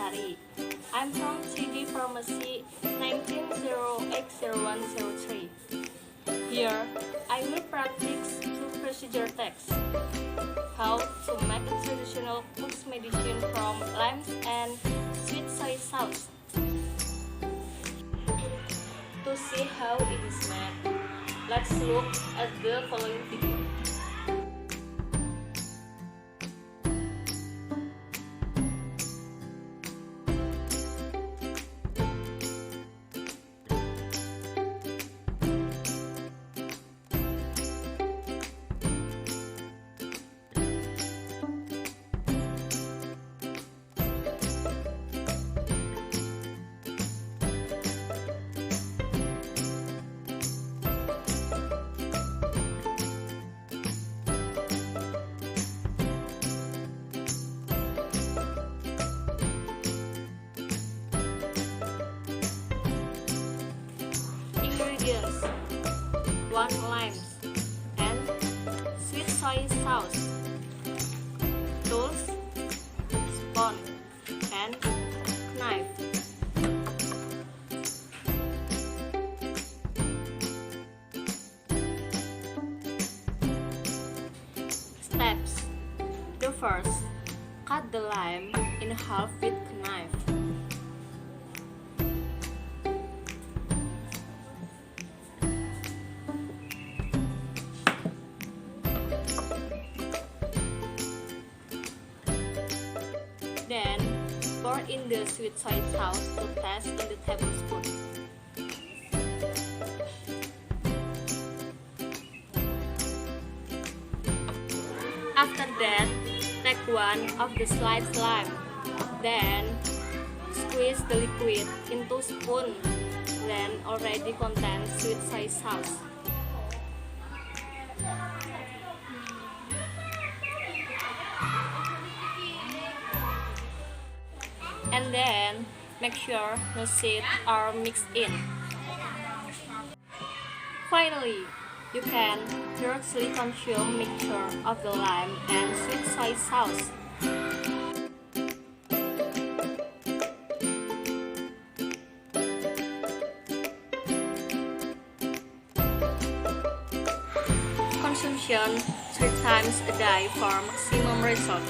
Sari. I'm from 3D Pharmacy 19080103. Here, I will practice two procedure texts. How to make a traditional cook's medicine from limes and sweet soy sauce. To see how it is made, let's look at the following video. Ingredients: 1 lime and sweet soy sauce, tools, spoon, and knife. Steps: the first, cut the lime in half with knife. Then, pour in the sweet soy sauce to taste in the tablespoon. After that, take one of the sliced lime. Then, squeeze the liquid into spoon. Then, already contains sweet soy sauce. And then, make sure no seeds are mixed in. Finally, you can directly consume mixture of the lime and sweet soy sauce. Consumption 3 times a day for maximum result.